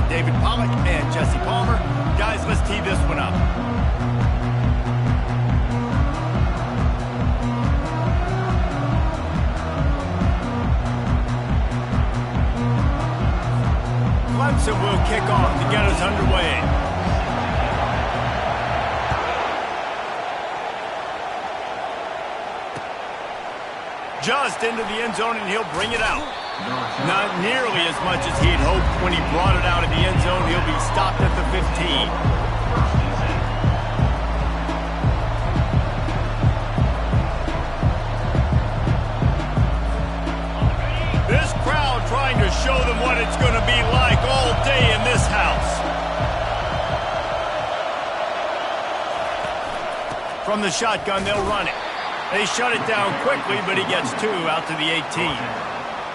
David Pollack and Jesse Palmer. Guys, let's tee this one up. Clemson will kick off to get us underway. Just into the end zone, and he'll bring it out. Not nearly as much as he'd hoped when he brought it out of the end zone. He'll be stopped at the 15. This crowd trying to show them what it's going to be like all day in this house. From the shotgun, they'll run it. They shut it down quickly, but he gets 2 out to the 18.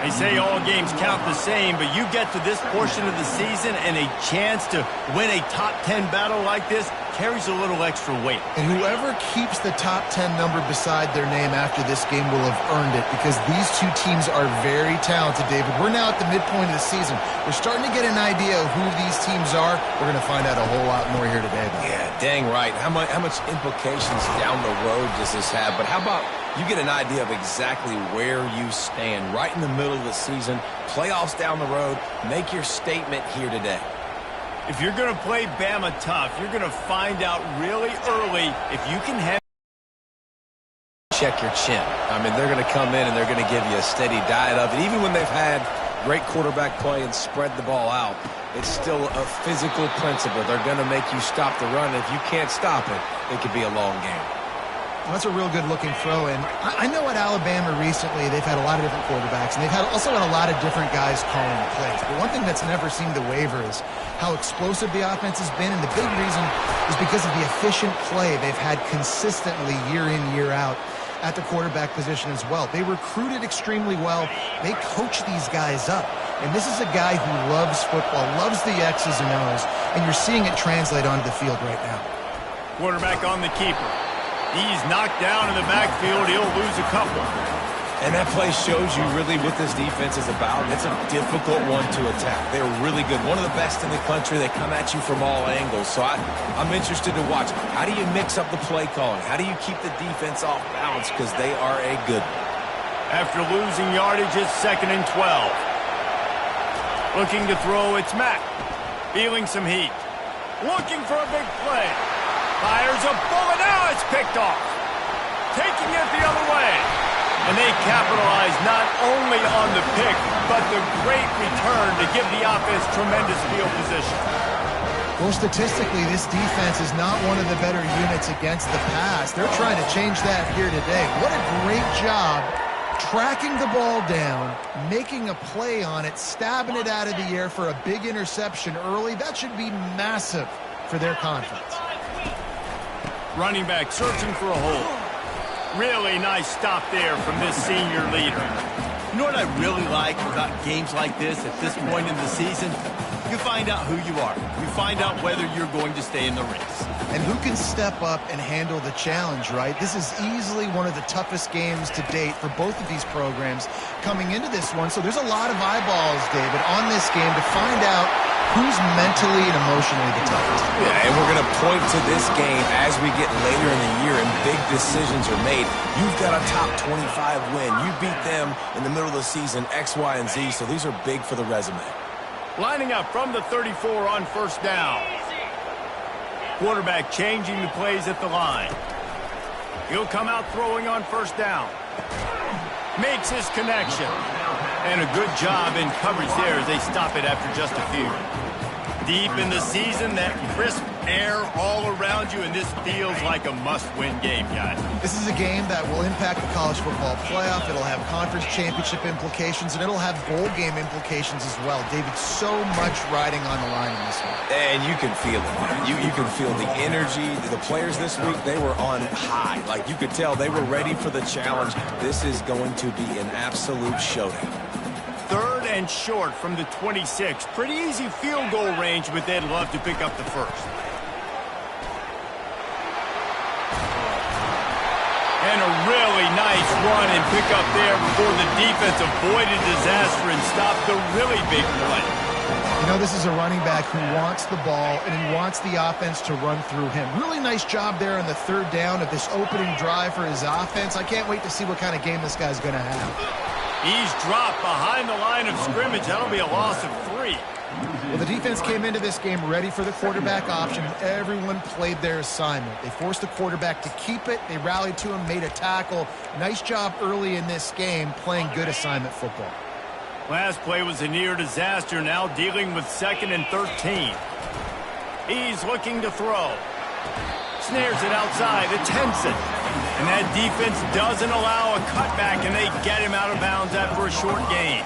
They say all games count the same, but you get to this portion of the season and a chance to win a top 10 battle like this carries a little extra weight. And whoever keeps the top 10 number beside their name after this game will have earned it, because these two teams are very talented, David. We're now at the midpoint of the season. We're starting to get an idea of who these teams are. We're going to find out a whole lot more here today. Yeah, dang right. How much implications down the road does this have? But how about you get an idea of exactly where you stand right in the middle of the season, playoffs down the road, make your statement here today. If you're going to play Bama tough, you're going to find out really early if you can have... Check your chin. I mean, they're going to come in and they're going to give you a steady diet of it. Even when they've had great quarterback play and spread the ball out, it's still a physical principle. They're going to make you stop the run. If you can't stop it, it could be a long game. Well, that's a real good-looking throw. And I know at Alabama recently they've had a lot of different quarterbacks, and they've also had a lot of different guys calling the plays. But one thing that's never seemed to waver is how explosive the offense has been, and the big reason is because of the efficient play they've had consistently year in, year out at the quarterback position as well. They recruited extremely well. They coach these guys up. And this is a guy who loves football, loves the X's and O's, and you're seeing it translate onto the field right now. Quarterback on the keeper. He's knocked down in the backfield. He'll lose a couple. And that play shows you really what this defense is about. It's a difficult one to attack. They're really good. One of the best in the country. They come at you from all angles. So I'm interested to watch. How do you mix up the play calling? How do you keep the defense off balance? Because they are a good one. After losing yardage, it's 2nd and 12. Looking to throw, it's Mack. Feeling some heat. Looking for a big play. Fires a bullet. Now it's picked off. Taking it the other way. And they capitalize not only on the pick, but the great return to give the offense tremendous field position. Well, statistically, this defense is not one of the better units against the pass. They're trying to change that here today. What a great job tracking the ball down, making a play on it, stabbing it out of the air for a big interception early. That should be massive for their confidence. Running back searching for a hole. Really nice stop there from this senior leader. You know what I really like about games like this at this point in the season? You find out who you are. You find out whether you're going to stay in the race. And who can step up and handle the challenge, right? This is easily one of the toughest games to date for both of these programs coming into this one. So there's a lot of eyeballs, David, on this game to find out who's mentally and emotionally the toughest. Yeah, and we're going to point to this game as we get later in the year and big decisions are made. You've got a top 25 win. You beat them in the middle of the season, X, Y, and Z, so these are big for the resume. Lining up from the 34 on 1st down. Quarterback changing the plays at the line. He'll come out throwing on 1st down. Makes his connection. And a good job in coverage there as they stop it after just a few. Deep in the season, that crisp air all around you, and this feels like a must-win game, guys. This is a game that will impact the college football playoff. It'll have conference championship implications, and it'll have bowl game implications as well. David, so much riding on the line in this one. And you can feel it. You can feel the energy. The players this week, they were on high. Like, you could tell they were ready for the challenge. This is going to be an absolute showdown. 3rd and short from the 26. Pretty easy field goal range, but they'd love to pick up the first. And a really nice run and pick up there before the defense avoided disaster and stopped the really big play. You know, this is a running back who wants the ball, and he wants the offense to run through him. Really nice job there on the third down of this opening drive for his offense. I can't wait to see what kind of game this guy's going to have. He's dropped behind the line of scrimmage. That'll be a loss of 3. Well, the defense came into this game ready for the quarterback option. Everyone played their assignment. They forced the quarterback to keep it. They rallied to him, made a tackle. Nice job early in this game playing good assignment football. Last play was a near disaster, now dealing with 2nd and 13. He's looking to throw. Snares it outside. It's Henson. And that defense doesn't allow a cutback, and they get him out of bounds after a short gain.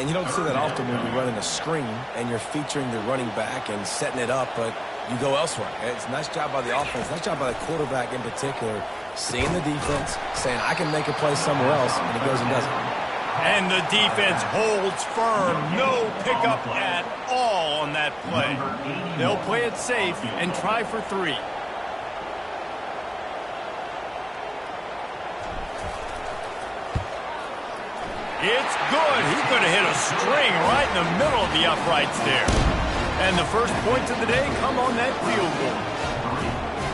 And you don't see that often when you're running a screen and you're featuring the running back and setting it up, but you go elsewhere. It's a nice job by the offense, nice job by the quarterback in particular, seeing the defense, saying, I can make a play somewhere else, and he goes and does it. And the defense holds firm. No pickup at all on that play. They'll play it safe and try for 3. It's good. He could have hit a string right in the middle of the uprights there. And the first points of the day come on that field goal.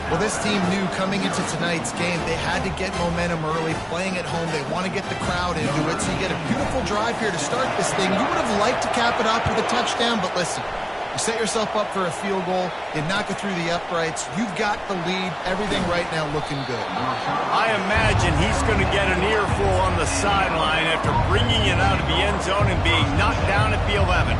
Well, this team knew coming into tonight's game they had to get momentum early, playing at home. They want to get the crowd into it, so you get a beautiful drive here to start this thing. You would have liked to cap it off with a touchdown, but listen, you set yourself up for a field goal, you knock it through the uprights, you've got the lead, everything right now looking good. I imagine he's going to get an earful on the sideline after bringing it out of the end zone and being knocked down at the 11.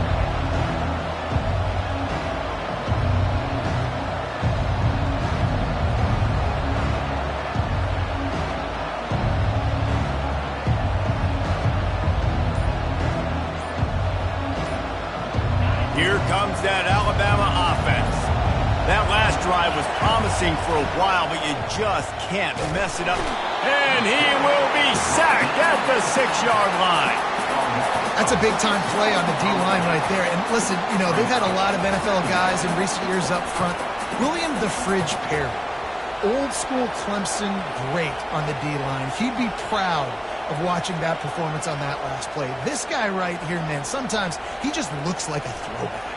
Here comes that Alabama offense. That last drive was promising for a while, but you just can't mess it up. And he will be sacked at the 6-yard line. That's a big-time play on the D-line right there. And listen, you know, they've had a lot of NFL guys in recent years up front. William the Fridge Perry, old-school Clemson great on the D-line. He'd be proud of watching that performance on that last play. This guy right here, man, sometimes he just looks like a throwback.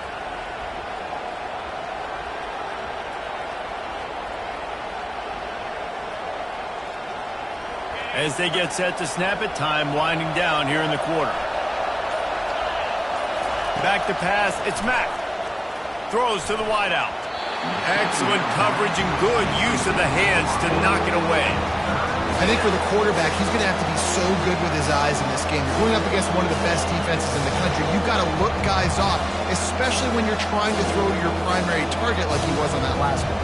As they get set to snap it, time winding down here in the quarter. Back to pass, it's Mack. Throws to the wideout. Excellent coverage and good use of the hands to knock it away. I think for the quarterback, he's going to have to be so good with his eyes in this game. You're going up against one of the best defenses in the country. You've got to look guys off, especially when you're trying to throw to your primary target like he was on that last one.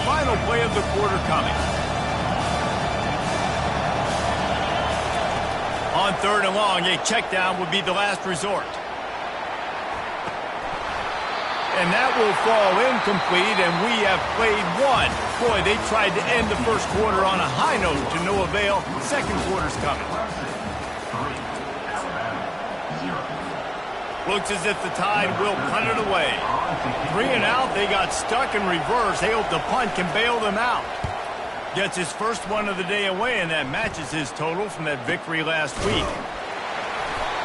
Final play of the quarter coming. On 3rd and long, a check down would be the last resort. And that will fall incomplete, and we have played 1. Boy, they tried to end the first quarter on a high note to no avail. Second quarter's coming. Looks as if the Tide will punt it away. 3 and out, they got stuck in reverse. They hope the punt can bail them out. Gets his first one of the day away, and that matches his total from that victory last week.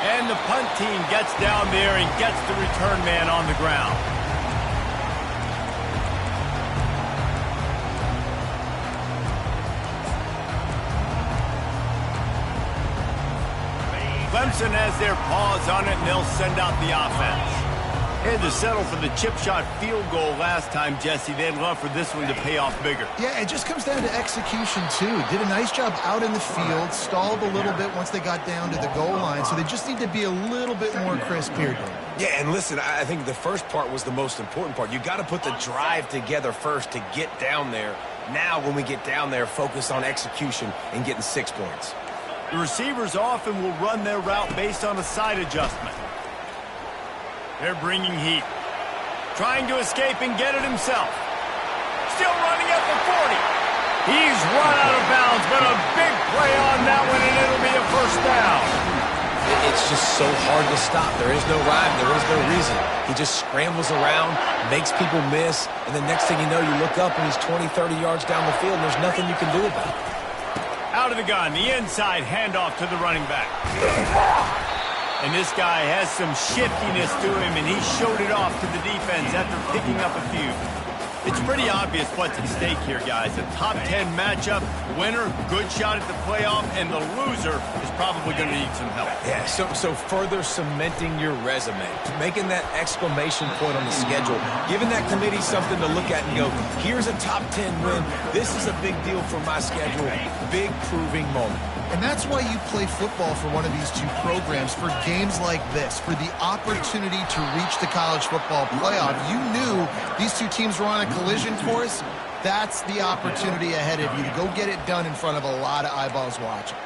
And the punt team gets down there and gets the return man on the ground. Clemson has their paws on it, and they'll send out the offense. They had to settle for the chip shot field goal last time, Jesse. They'd love for this one to pay off bigger. Yeah, it just comes down to execution, too. Did a nice job out in the field, stalled a little bit once they got down to the goal line, so they just need to be a little bit more crisp here, Dave. Yeah, and listen, I think the first part was the most important part. You got to put the drive together first to get down there. Now, when we get down there, focus on execution and getting 6 points. The receivers often will run their route based on a side adjustment. They're bringing heat. Trying to escape and get it himself. Still running at the 40. He's run out of bounds, but a big play on that one, and it'll be a first down. it's just so hard to stop. There is no rhyme. There is no reason. He just scrambles around, makes people miss, and the next thing you know, you look up and he's 20, 30 yards down the field, and there's nothing you can do about it. Out of the gun, the inside handoff to the running back. And this guy has some shiftiness to him, and he showed it off to the defense after picking up a few. It's pretty obvious what's at stake here, guys. A top 10 matchup, winner, good shot at the playoff, and the loser is probably going to need some help. Yeah, so further cementing your resume, making that exclamation point on the schedule, giving that committee something to look at and go, here's a top 10 win. This is a big deal for my schedule. Big proving moment. And that's why you play football for one of these two programs, for games like this, for the opportunity to reach the college football playoff. You knew these two teams were on a collision course. That's the opportunity ahead of you to go get it done in front of a lot of eyeballs watching.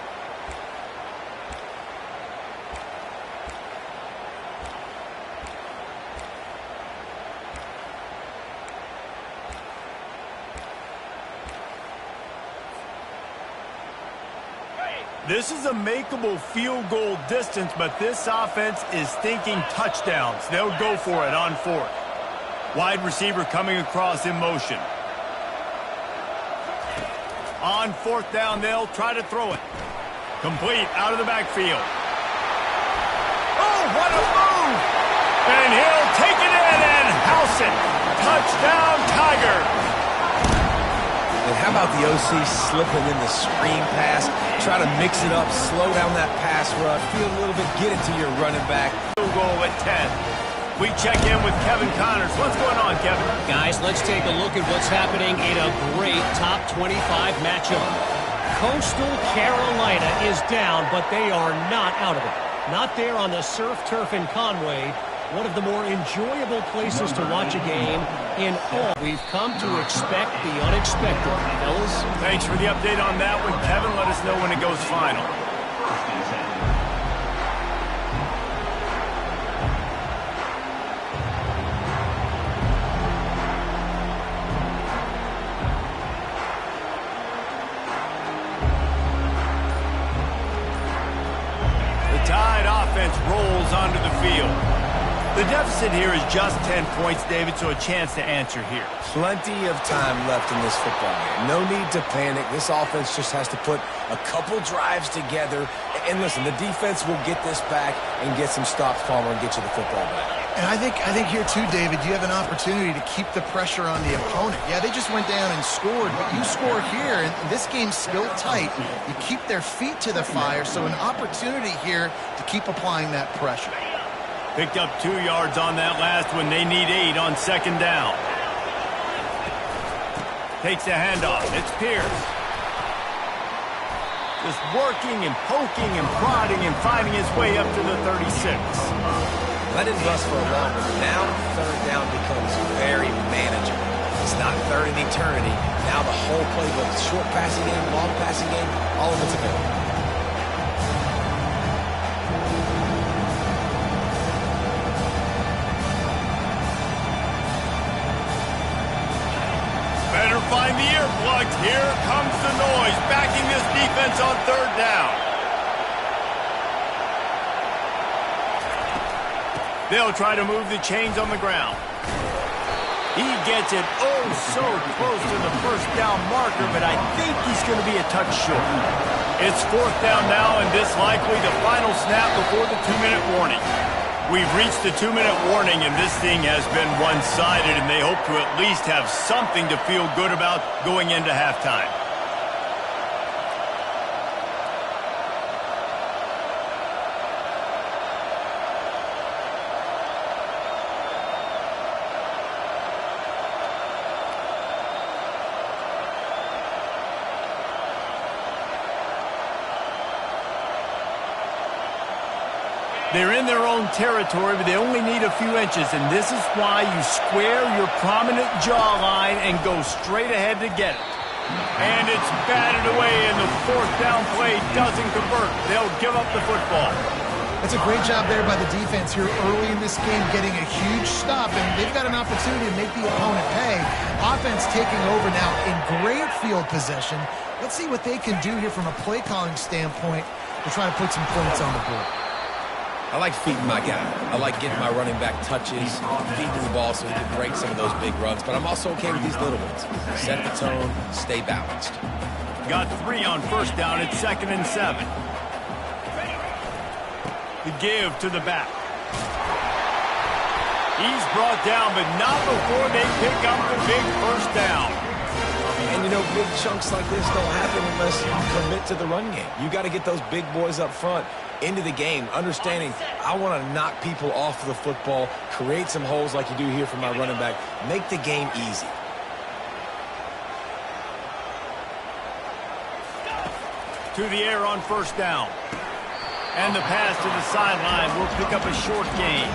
This is a makeable field goal distance, but this offense is thinking touchdowns. They'll go for it on fourth. Wide receiver coming across in motion. On fourth down, they'll try to throw it. Complete out of the backfield. Oh, what a move! And he'll take it in and house it. Touchdown, Tiger! And how about the OC slipping in the screen pass? Try to mix it up, slow down that pass rush, feel a little bit, get it to your running back. Field goal at 10. We check in with Kevin Connors. What's going on, Kevin? Guys, let's take a look at what's happening in a great top 25 matchup. Coastal Carolina is down, but they are not out of it. Not there on the surf turf in Conway. One of the more enjoyable places to watch a game in all. We've come to expect the unexpected, fellas. Thanks for the update on that one, Kevin. Let us know when it goes final. The Tide offense rolls onto the field. The deficit here is just 10 points, David, so a chance to answer here. Plenty of time left in this football game. No need to panic. This offense just has to put a couple drives together. And listen, the defense will get this back and get some stops, Palmer, and get you the football back. And I think here too, David, you have an opportunity to keep the pressure on the opponent. Yeah, they just went down and scored, but you score here, and this game's still tight. You keep their feet to the fire, so an opportunity here to keep applying that pressure. Picked up 2 yards on that last one. They need 8 on second down. Takes the handoff. It's Pierce. Just working and poking and prodding and finding his way up to the 36. Let it rust for a long one. Now third down becomes very manageable. It's not third in eternity. Now the whole playbook, short passing game, long passing game, all of it's available. Better find the earplugs. Here comes the noise, backing this defense on third down. They'll try to move the chains on the ground. He gets it oh so close to the first down marker, but I think he's going to be a touch short. It's fourth down now, and this likely the final snap before the 2-minute warning. We've reached the 2-minute warning, and this thing has been one-sided, and they hope to at least have something to feel good about going into halftime. They're in their own territory, but they only need a few inches, and this is why you square your prominent jawline and go straight ahead to get it. And it's batted away, and the fourth down play doesn't convert. They'll give up the football. That's a great job there by the defense here early in this game, getting a huge stop, and they've got an opportunity to make the opponent pay. Offense taking over now in great field possession. Let's see what they can do here from a play-calling standpoint to try to put some points on the board. I like feeding my guy. I like getting my running back touches, feeding the ball so he can break some of those big runs. But I'm also okay with these little ones. Set the tone, stay balanced. Got 3 on first down at 2nd and 7. The give to the back. He's brought down, but not before they pick up the big first down. And, you know, big chunks like this don't happen unless you commit to the run game. You got to get those big boys up front into the game, understanding I want to knock people off the football, create some holes like you do here for my running back, make the game easy. To the air on first down. And the pass to the sideline will pick up a short gain.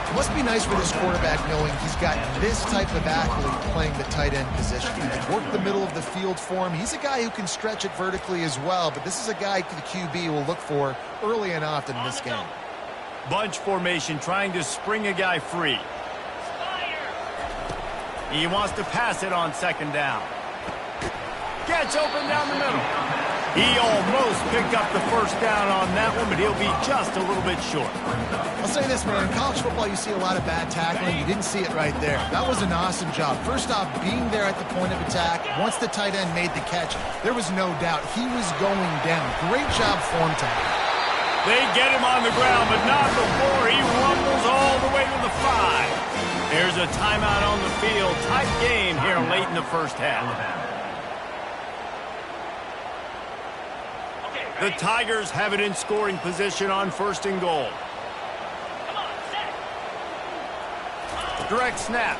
It must be nice for this quarterback knowing he's got this type of athlete playing the tight end position. He can work the middle of the field for him. He's a guy who can stretch it vertically as well, but this is a guy the QB will look for early and often in this game. Bunch formation trying to spring a guy free. He wants to pass it on 2nd down. Gets open down the middle. He almost picked up the first down on that one, but he'll be just a little bit short. I'll say this, man. In college football, you see a lot of bad tackling. You didn't see it right there. That was an awesome job. First off, being there at the point of attack. Once the tight end made the catch, there was no doubt he was going down. Great job form tackle. They get him on the ground, but not before he rumbles all the way to the 5. There's a timeout on the field. Tight game here late in the first half. The Tigers have it in scoring position on 1st and goal. Direct snap.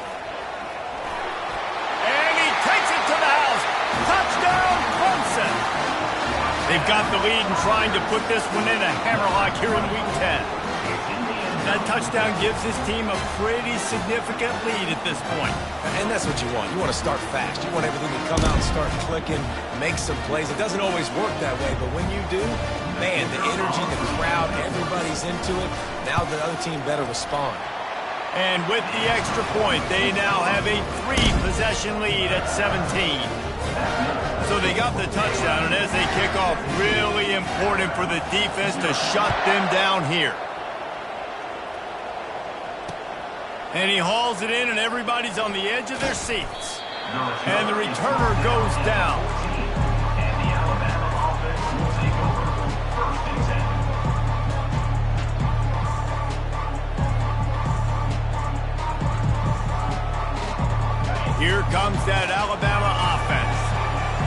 And he takes it to the house. Touchdown, Clemson. They've got the lead and trying to put this one in a hammerlock here in Week 10. That touchdown gives his team a pretty significant lead at this point. And that's what you want. You want to start fast. You want everything to come out and start clicking, make some plays. It doesn't always work that way, but when you do, man, the energy, the crowd, everybody's into it. Now the other team better respond. And with the extra point, they now have a 3-possession lead at 17. So they got the touchdown, and as they kick off, really important for the defense to shut them down here. And he hauls it in, and everybody's on the edge of their seats. And the returner goes down. Here comes that Alabama offense.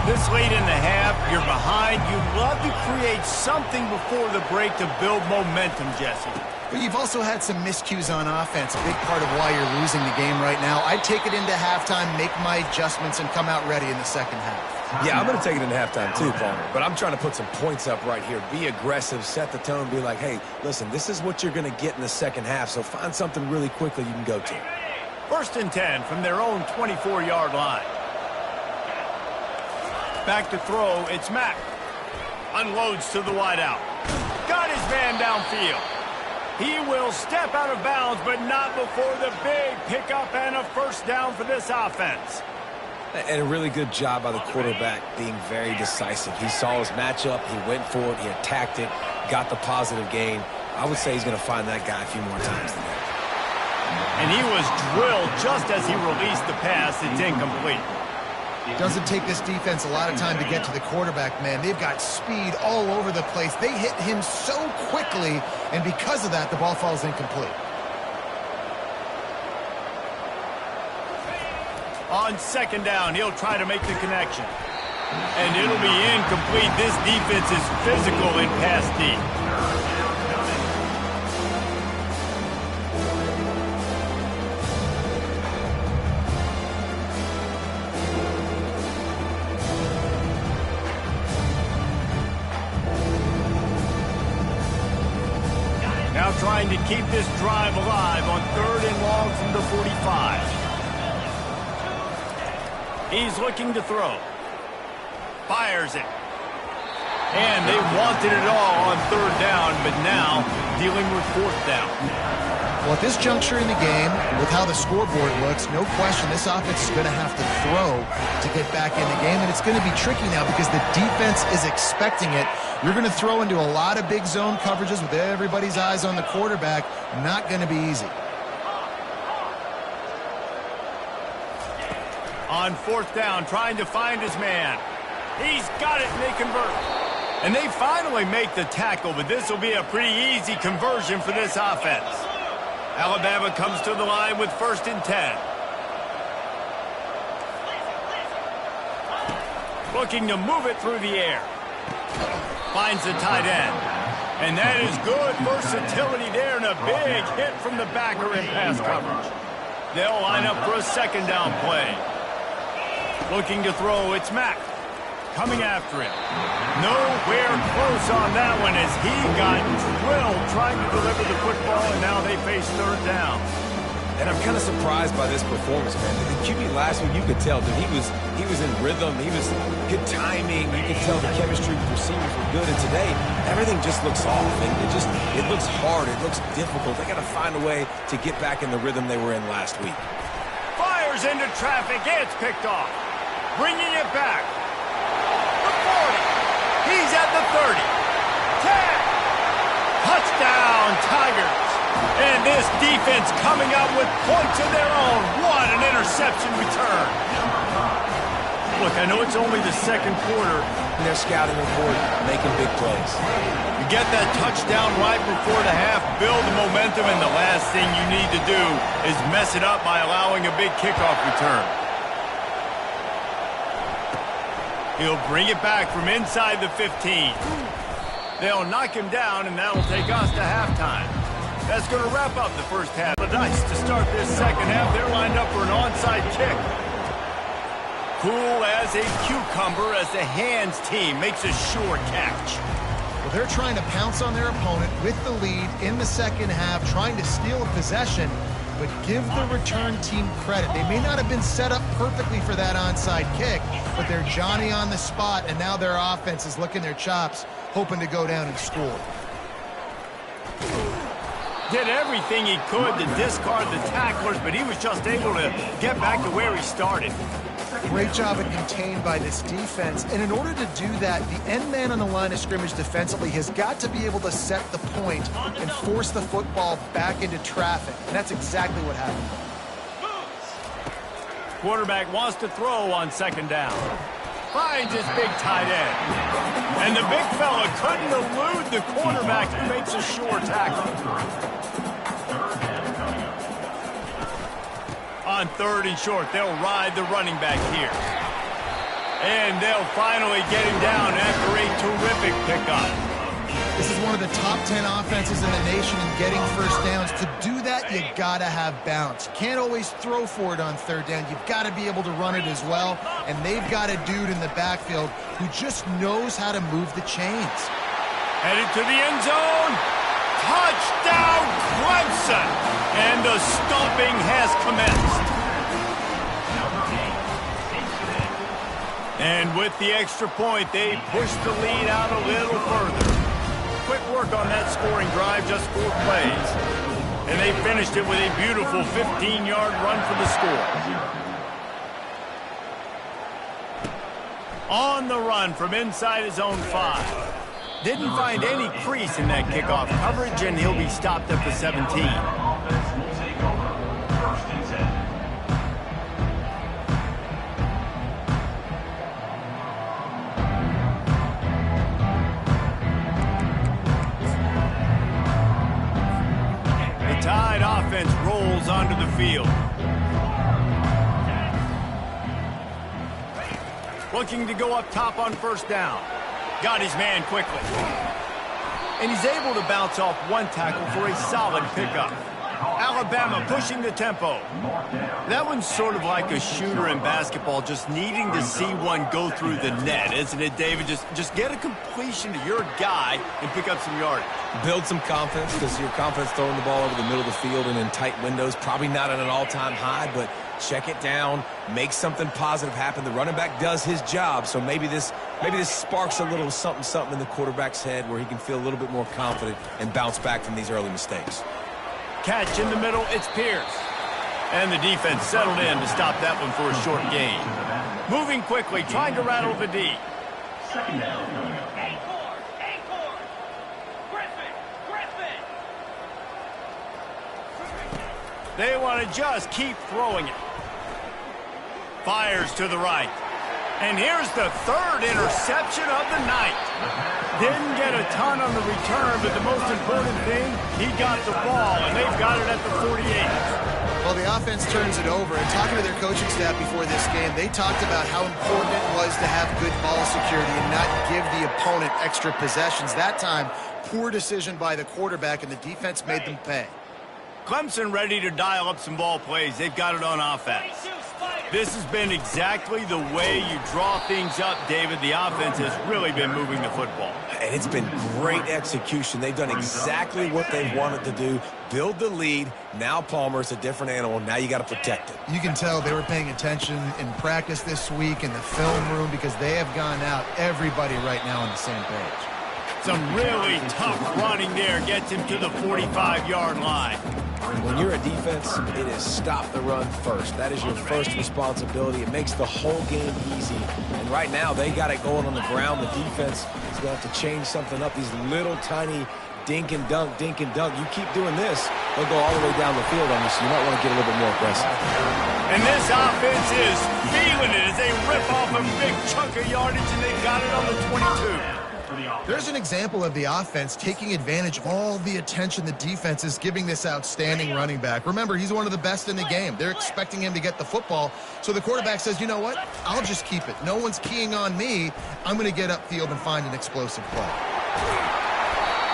This late in the half, you're behind. You'd love to create something before the break to build momentum, Jesse. But you've also had some miscues on offense, a big part of why you're losing the game right now. I'd take it into halftime, make my adjustments, and come out ready in the second half. Yeah, I'm going to take it into halftime too, Palmer. But I'm trying to put some points up right here. Be aggressive, set the tone, be like, hey, listen, this is what you're going to get in the second half, so find something really quickly you can go to. 1st and 10 from their own 24-yard line. Back to throw, it's Mack. Unloads to the wideout. Got his man downfield. He will step out of bounds, but not before the big pickup and a first down for this offense. And a really good job by the quarterback being very decisive. He saw his matchup, he went for it, he attacked it, got the positive gain. I would say he's going to find that guy a few more times today. And he was drilled just as he released the pass. It's incomplete. Doesn't take this defense a lot of time to get to the quarterback, man. They've got speed all over the place. They hit him so quickly, and because of that, the ball falls incomplete. On 2nd down, he'll try to make the connection. And it'll be incomplete. This defense is physical in pass deep. Now trying to keep this drive alive on 3rd and long from the 45. He's looking to throw. Fires it. And they wanted it all on 3rd down, but now dealing with 4th down. Well, at this juncture in the game, with how the scoreboard looks, no question this offense is going to have to throw to get back in the game, and it's going to be tricky now because the defense is expecting it. You're going to throw into a lot of big zone coverages with everybody's eyes on the quarterback. Not going to be easy. On fourth down, trying to find his man. He's got it, and they convert. And they finally make the tackle, but this will be a pretty easy conversion for this offense. Alabama comes to the line with 1st and 10. Looking to move it through the air. Finds the tight end. And that is good versatility there and a big hit from the backer in pass coverage. They'll line up for a 2nd down play. Looking to throw, it's Mack. Coming after him. Nowhere close on that one as he got drilled trying to deliver the football, and now they face 3rd down. And I'm kind of surprised by this performance, man. The QB last week, you could tell that he was in rhythm. He was good timing. You could tell the chemistry with receivers were good. And today, everything just looks off. And it looks hard. It looks difficult. They got to find a way to get back in the rhythm they were in last week. Fires into traffic. It's picked off. Bringing it back. The 40. He's at the 30. 10. Touchdown, Tigers. And this defense coming up with points of their own. What an interception return. Look, I know it's only the 2nd quarter. And they're scouting report, making big plays. You get that touchdown right before the half, build the momentum, and the last thing you need to do is mess it up by allowing a big kickoff return. He'll bring it back from inside the 15. They'll knock him down, and that'll take us to halftime. That's going to wrap up the first half. The Dice to start this 2nd half. They're lined up for an onside kick. Cool as a cucumber as the hands team makes a sure catch. Well, they're trying to pounce on their opponent with the lead in the 2nd half, trying to steal a possession, but give the return team credit. They may not have been set up perfectly for that onside kick, but they're Johnny on the spot, and now their offense is licking their chops, hoping to go down and score. Did everything he could to discard the tacklers, but he was just able to get back to where he started. Great job at contained by this defense, and in order to do that, the end man on the line of scrimmage defensively has got to be able to set the point and force the football back into traffic, and that's exactly what happened. Quarterback wants to throw on 2nd down. Finds his big tight end. And the big fella couldn't elude the quarterback who makes a sure tackle. On 3rd and short, they'll ride the running back here. And they'll finally get him down after a terrific pickup. This is one of the top 10 offenses in the nation in getting first downs. To do that, you gotta have balance. You can't always throw for it on 3rd down. You've got to be able to run it as well. And they've got a dude in the backfield who just knows how to move the chains. Headed to the end zone. Touchdown, Clemson. And the stomping has commenced. And with the extra point, they push the lead out a little further. Quick work on that scoring drive, just 4 plays. And they finished it with a beautiful 15-yard run for the score. On the run from inside his own 5. Didn't find any crease in that kickoff coverage, and he'll be stopped at the 17. Tide offense rolls onto the field. Looking to go up top on 1st down. Got his man quickly. And he's able to bounce off 1 tackle for a solid pickup. Alabama pushing the tempo. That one's sort of like a shooter in basketball, just needing to see one go through the net, isn't it, David? Just get a completion to your guy and pick up some yardage. Build some confidence, because your confidence throwing the ball over the middle of the field and in tight windows, probably not at an all-time high, but check it down, make something positive happen. The running back does his job, so maybe this sparks a little something in the quarterback's head where he can feel a little bit more confident and bounce back from these early mistakes. Catch in the middle, it's Pierce. And the defense settled in to stop that one for a short gain. Moving quickly, trying to rattle the D. Second down. They want to just keep throwing it. Fires to the right. And here's the third interception of the night. Didn't get a ton on the return, but the most important thing, he got the ball, and they've got it at the 48. Well, the offense turns it over, and talking to their coaching staff before this game, they talked about how important it was to have good ball security and not give the opponent extra possessions. That time, poor decision by the quarterback, and the defense made them pay. Clemson ready to dial up some ball plays. They've got it on offense. This has been exactly the way you draw things up, David. The offense has really been moving the football. And it's been great execution. They've done exactly what they wanted to do. Build the lead. Now Palmer's a different animal. Now you got to protect it. You can tell they were paying attention in practice this week in the film room because they have gone out, everybody right now on the same page. Some really tough running there gets him to the 45-yard line. When you're a defense, it is stop the run first. That is your first responsibility. It makes the whole game easy. And right now, they got it going on the ground. The defense is going to have to change something up. These little tiny dink and dunk, dink and dunk. You keep doing this, they'll go all the way down the field on you, so you might want to get a little bit more aggressive. And this offense is feeling it as they rip off a big chunk of yardage, and they've got it on the 22. There's an example of the offense taking advantage of all the attention the defense is giving this outstanding running back. Remember, he's one of the best in the game. They're expecting him to get the football. So the quarterback says, you know what? I'll just keep it. No one's keying on me. I'm going to get upfield and find an explosive play.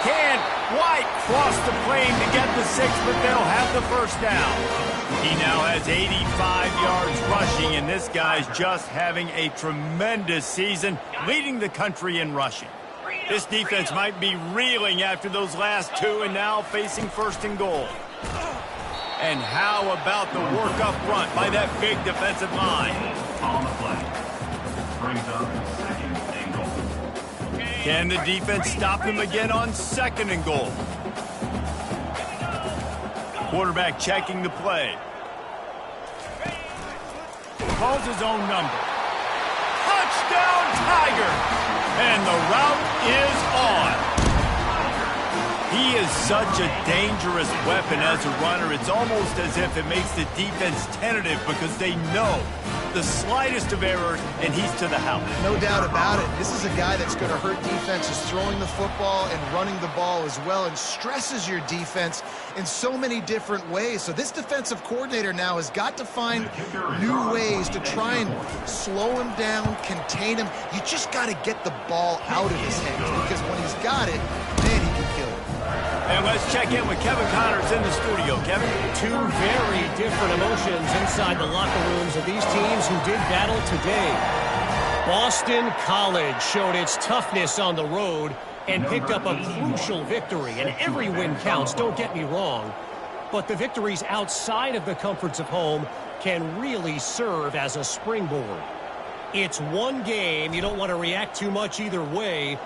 Can White cross the plane to get the 6, but they'll have the first down. He now has 85 yards rushing, and this guy's just having a tremendous season, leading the country in rushing. This defense might be reeling after those last two and now facing first and goal. And how about the work up front by that big defensive line? On the play. Brings up second and goal. Can the defense stop them again on second and goal? Quarterback checking the play. Calls his own number. Touchdown, Tiger! And the route is on. He is such a dangerous weapon as a runner. It's almost as if it makes the defense tentative because they know the slightest of errors, and he's to the house. No doubt about it. This is a guy that's going to hurt defenses throwing the football and running the ball as well, and stresses your defense in so many different ways. So this defensive coordinator now has got to find new ways to try and slow him down, contain him. You just got to get the ball out of his hands, because when he's got it, man, he can kill it. And let's check in with Kevin Connors in the studio. Kevin? Two very different emotions inside the locker rooms of these teams who did battle today. Boston College showed its toughness on the road and picked up a crucial victory. And every win counts, don't get me wrong. But the victories outside of the comforts of home can really serve as a springboard. It's one game. You don't want to react too much either way.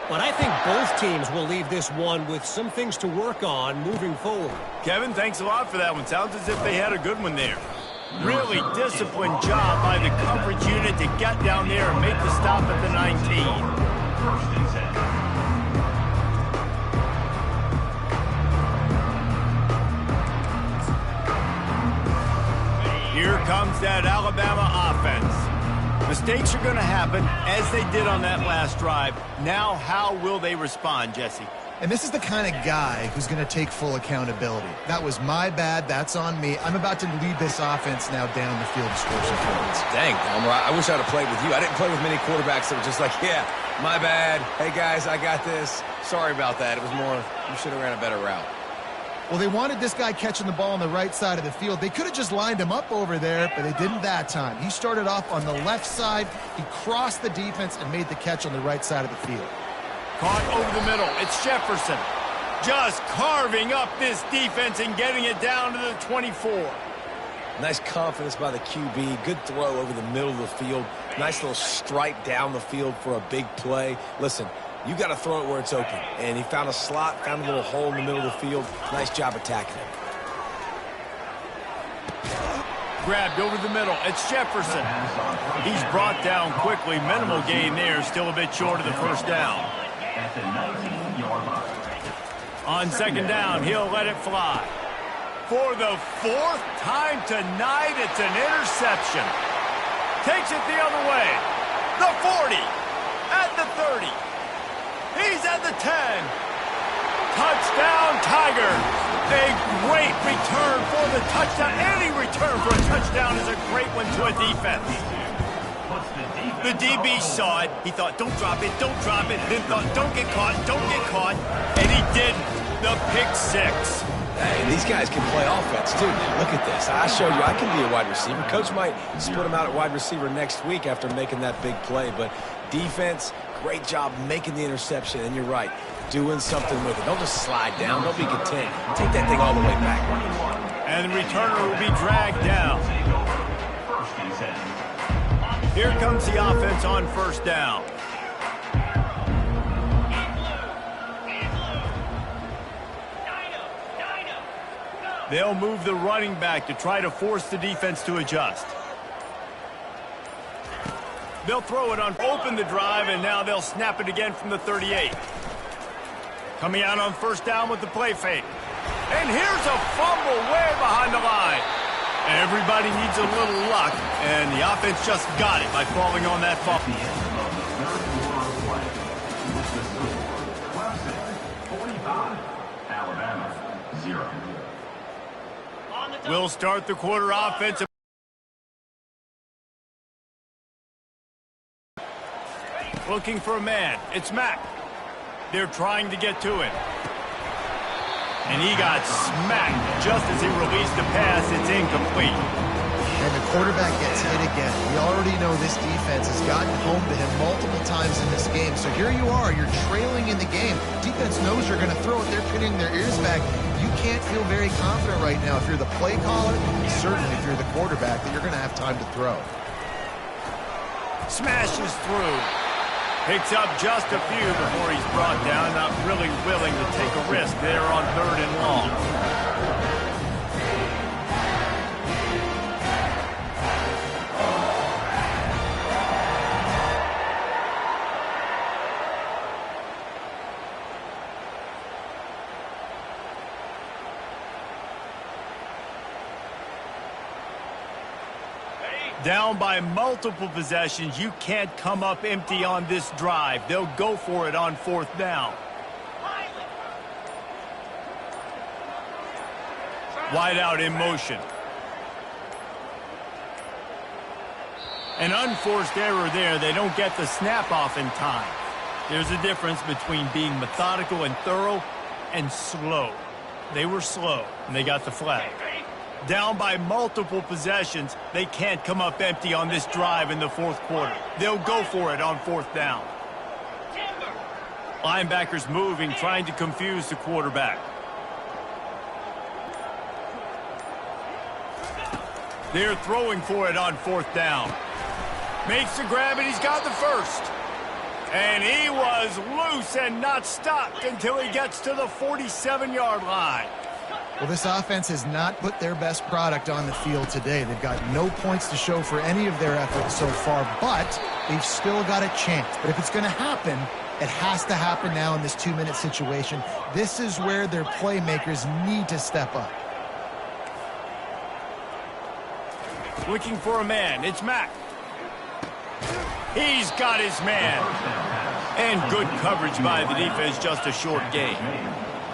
But I think both teams will leave this one with some things to work on moving forward. Kevin, thanks a lot for that one. Sounds as if they had a good one there. Really disciplined job by the coverage unit to get down there and make the stop at the 19. First and 10. Here comes that Alabama offense. Mistakes are going to happen, as they did on that last drive. Now, how will they respond, Jesse? And this is the kind of guy who's going to take full accountability. That was my bad. That's on me. I'm about to lead this offense now down the field and score some points. Dang, Palmer, I wish I'd have played with you. I didn't play with many quarterbacks that were just like, yeah, my bad. Hey, guys, I got this. Sorry about that. It was more, you should have ran a better route. Well, they wanted this guy catching the ball on the right side of the field. They could have just lined him up over there, but they didn't that time. He started off on the left side. He crossed the defense and made the catch on the right side of the field. Caught over the middle. It's Jefferson. Just carving up this defense and getting it down to the 24. Nice confidence by the QB. Good throw over the middle of the field. Nice little stripe down the field for a big play. Listen, you got to throw it where it's open. And he found a slot, found a little hole in the middle of the field. Nice job attacking it. Grabbed over the middle. It's Jefferson. He's brought down quickly. Minimal gain there. Still a bit short of the first down. At the 19-yard line. On second down, he'll let it fly. For the fourth time tonight, it's an interception. Takes it the other way. The 40. At the 30. He's at the 10. Touchdown, Tigers. A great return for the touchdown. Any return for a touchdown is a great one to a defense. The DB saw it. He thought, don't drop it, don't drop it. Then thought, don't get caught, don't get caught. And he didn't. The pick six. Hey, these guys can play offense, too. Look at this. I showed you I can be a wide receiver. Coach might split him out at wide receiver next week after making that big play. But defense, great job making the interception. And you're right, doing something with it. Don't just slide down. Don't be content. Take that thing all the way back. And the returner will be dragged down. First and 10. Here comes the offense on first down. They'll move the running back to try to force the defense to adjust. They'll throw it on, open the drive, and now they'll snap it again from the 38. Coming out on first down with the play fake. And here's a fumble way behind the line. Everybody needs a little luck, and the offense just got it by falling on that fumble. The end of the third quarter of play. With the score, Clemson 45, Alabama 0. We'll start the quarter offensive. Looking for a man. It's Mack. They're trying to get to him. And he got smacked just as he released the pass. It's incomplete. And the quarterback gets hit again. We already know this defense has gotten home to him multiple times in this game. So here you are. You're trailing in the game. Defense knows you're going to throw it. They're pinning their ears back. You can't feel very confident right now if you're the play caller, and certainly if you're the quarterback, that you're going to have time to throw. Smashes through. Picks up just a few before he's brought down. Not really willing to take a risk there on third and long. Down by multiple possessions. You can't come up empty on this drive. They'll go for it on fourth down. Wide out in motion. An unforced error there. They don't get the snap off in time. There's a difference between being methodical and thorough and slow. They were slow, and they got the flag. Down by multiple possessions, they can't come up empty on this drive in the fourth quarter. They'll go for it on fourth down. Linebackers moving, trying to confuse the quarterback. They're throwing for it on fourth down. Makes the grab, and he's got the first. And he was loose and not stopped until he gets to the 47-yard line. Well, this offense has not put their best product on the field today. They've got no points to show for any of their efforts so far, but they've still got a chance. But if it's going to happen, it has to happen now in this 2-minute situation. This is where their playmakers need to step up. Looking for a man. It's Mack. He's got his man. And good coverage by the defense, just a short gain.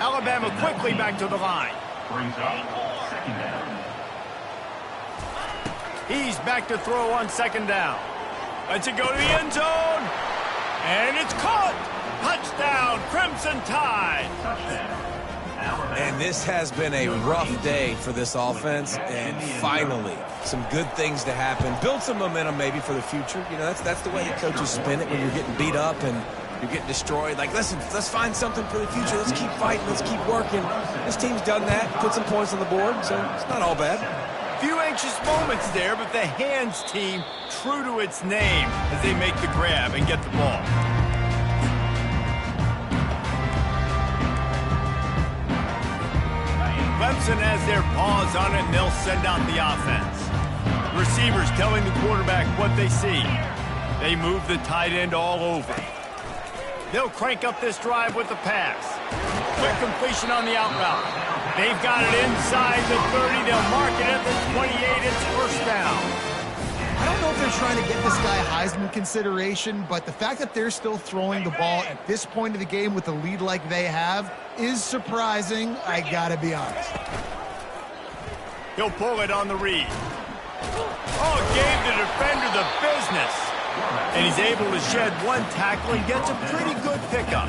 Alabama quickly back to the line. Brings up second down. He's back to throw on second down. Lets it go to the end zone. And it's caught. Touchdown, Crimson Tide. Touchdown. Alabama. And this has been a rough day for this offense, and finally, some good things to happen. Build some momentum maybe for the future. You know, that's the way the coaches spin it when you're getting beat up and you're getting destroyed. Like, listen, let's find something for the future. Let's keep fighting. Let's keep working. This team's done that, put some points on the board, so it's not all bad. Few anxious moments there, but the hands team true to its name as they make the grab and get the ball. Clemson has their paws on it, and they'll send out the offense. Receivers telling the quarterback what they see. They move the tight end all over. They'll crank up this drive with the pass. Quick completion on the out route. They've got it inside the 30. They'll mark it at the 28. It's first down. I don't know if they're trying to get this guy Heisman consideration, but the fact that they're still throwing the ball at this point of the game with a lead like they have is surprising, I gotta be honest. He'll pull it on the read. Oh, gave the defender the business. And he's able to shed one tackle and gets a pretty good pickup.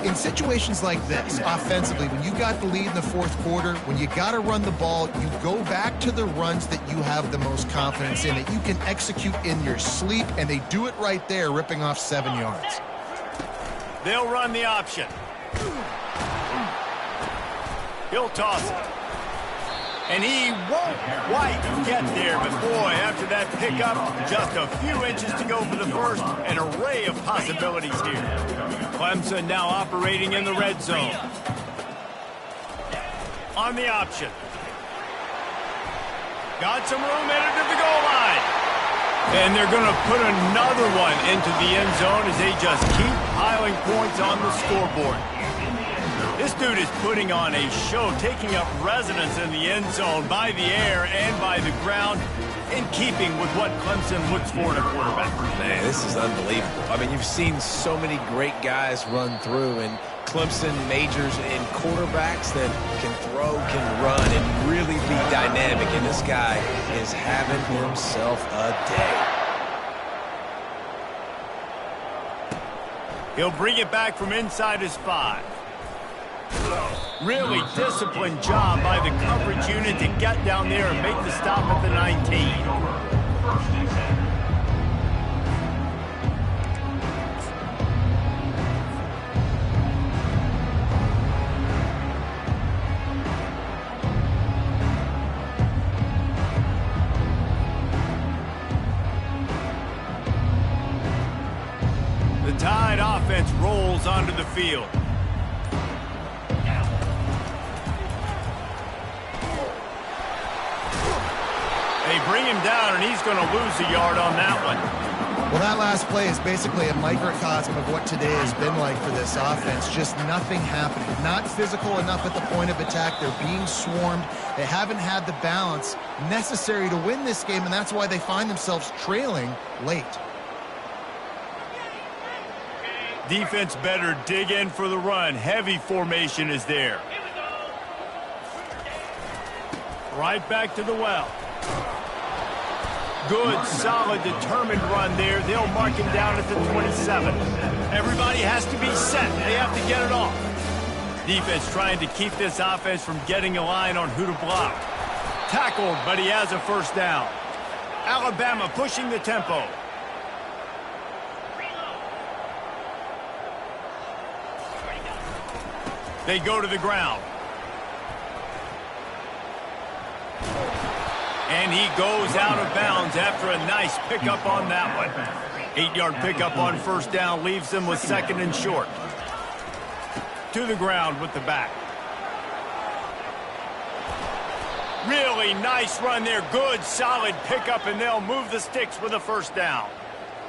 In situations like this, offensively, when you got the lead in the fourth quarter, when you got to run the ball, you go back to the runs that you have the most confidence in, that you can execute in your sleep, and they do it right there, ripping off 7 yards. They'll run the option. He'll toss it. And he won't quite get there, but boy, after that pickup, just a few inches to go for the first, an array of possibilities here. Clemson now operating in the red zone. On the option. Got some room headed to the goal line. And they're going to put another one into the end zone as they just keep piling points on the scoreboard. This dude is putting on a show, taking up residence in the end zone by the air and by the ground, in keeping with what Clemson looks for in a quarterback. Man, this is unbelievable. I mean, you've seen so many great guys run through, and Clemson majors in quarterbacks that can throw, can run, and really be dynamic, and this guy is having himself a day. He'll bring it back from inside his 5. Really disciplined job by the coverage unit to get down there and make the stop at the 19. The Tide offense rolls onto the field. They bring him down, and he's going to lose a yard on that one. Well, that last play is basically a microcosm of what today has been like for this offense. Just nothing happening. Not physical enough at the point of attack. They're being swarmed. They haven't had the balance necessary to win this game, and that's why they find themselves trailing late. Defense better dig in for the run. Heavy formation is there. Right back to the well. Good, solid, determined run there. They'll mark him down at the 27. Everybody has to be set. They have to get it off. Defense trying to keep this offense from getting a line on who to block. Tackled, but he has a first down. Alabama pushing the tempo. They go to the ground. And he goes out of bounds after a nice pickup on that one. 8-yard pickup on first down leaves them with 2nd and short. To the ground with the back. Really nice run there. Good, solid pickup, and they'll move the sticks with a first down.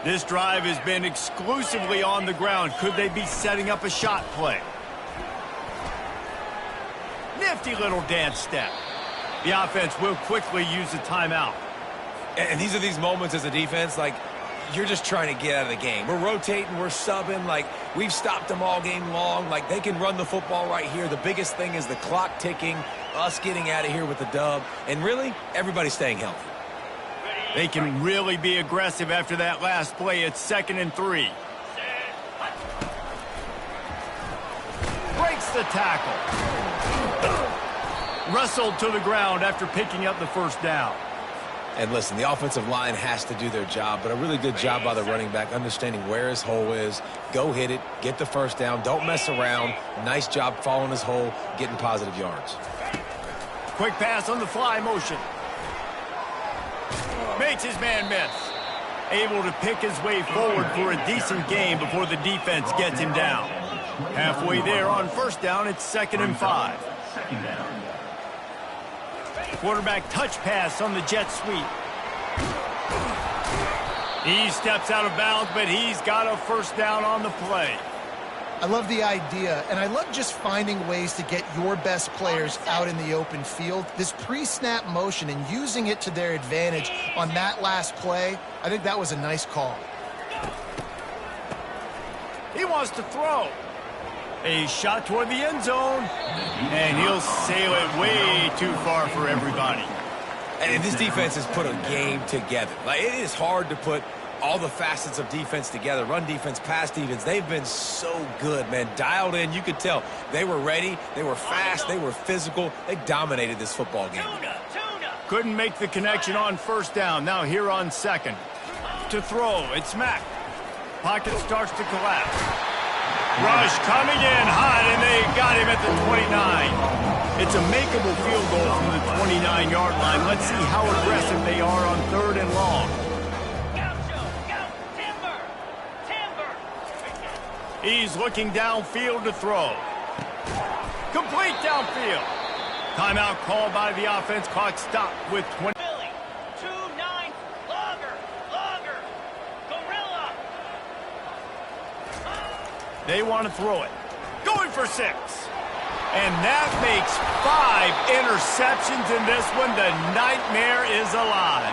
This drive has been exclusively on the ground. Could they be setting up a shot play? Nifty little dance step. The offense will quickly use a timeout. And these are these moments as a defense, like, you're just trying to get out of the game. We're rotating, we're subbing, like, we've stopped them all game long. Like, they can run the football right here. The biggest thing is the clock ticking, us getting out of here with the dub, and really, everybody staying healthy. They can really be aggressive after that last play. It's 2nd and 3. Breaks the tackle. Wrestled to the ground after picking up the first down. And listen, the offensive line has to do their job, but a really good job by the running back, understanding where his hole is. Go hit it, get the first down, don't mess around. Nice job following his hole, getting positive yards. Quick pass on the fly motion. Makes his man miss. Able to pick his way forward for a decent gain before the defense gets him down. Halfway there on first down, it's 2nd and 5. Second down. Quarterback touch pass on the jet sweep. He steps out of bounds, but he's got a first down on the play. I love the idea, and I love just finding ways to get your best players out in the open field. This pre-snap motion and using it to their advantage on that last play, I think that was a nice call. He wants to throw. A shot toward the end zone, and he'll sail it way too far for everybody. And this defense has put a game together. Like, it is hard to put all the facets of defense together. Run defense, pass defense. They've been so good, man. Dialed in. You could tell they were ready. They were fast. They were physical. They dominated this football game. Couldn't make the connection on first down. Now here on second. To throw, it's Mack. Pocket starts to collapse. Rush coming in hot, and they got him at the 29. It's a makeable field goal from the 29-yard line. Let's see how aggressive they are on third and long. He's looking downfield to throw. Complete downfield. Timeout called by the offense. Clock stopped with 20. They want to throw it. Going for 6. And that makes 5 interceptions in this one. The nightmare is alive.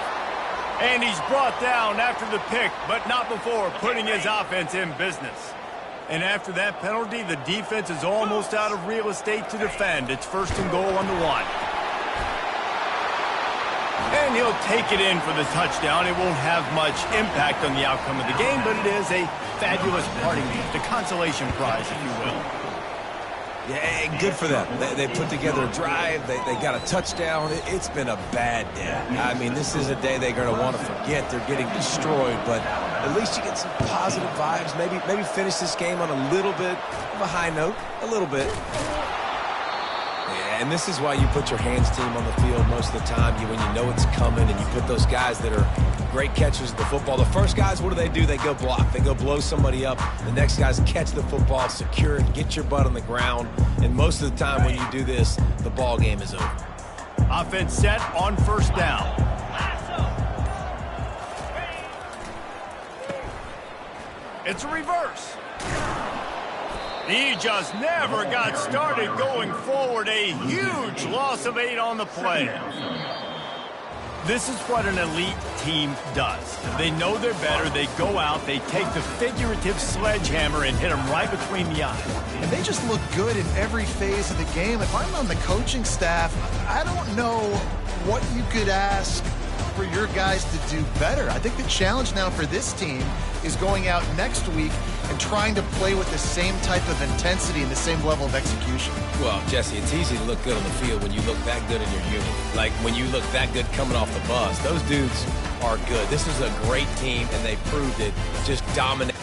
And he's brought down after the pick, but not before putting his offense in business. And after that penalty, the defense is almost out of real estate to defend. It's first and goal on the 1. And he'll take it in for the touchdown. It won't have much impact on the outcome of the game, but it is a fabulous parting gift, a consolation prize, if you will. Yeah, good for them. They put together a drive. They got a touchdown. It's been a bad day. I mean, this is a day they're going to want to forget. They're getting destroyed, but at least you get some positive vibes. Maybe finish this game on a little bit of a high note, a little bit. Yeah, and this is why you put your hands team on the field most of the time. When you know it's coming, and you put those guys that are great catchers of the football. The first guys, what do? They go block. They go blow somebody up. The next guys catch the football, secure it, get your butt on the ground. And most of the time when you do this, the ball game is over. Offense set on first down. It's a reverse. He just never got started going forward. A huge loss of 8 on the play. This is what an elite team does. They know they're better. They go out. They take the figurative sledgehammer and hit them right between the eyes. And they just look good in every phase of the game. If I'm on the coaching staff, I don't know what you could ask for your guys to do better. I think the challenge now for this team is going out next week and trying to play with the same type of intensity and the same level of execution. Well, Jesse, it's easy to look good on the field when you look that good in your unit. Like when you look that good coming off the bus. Those dudes are good. This is a great team, and they proved it. Just dominate.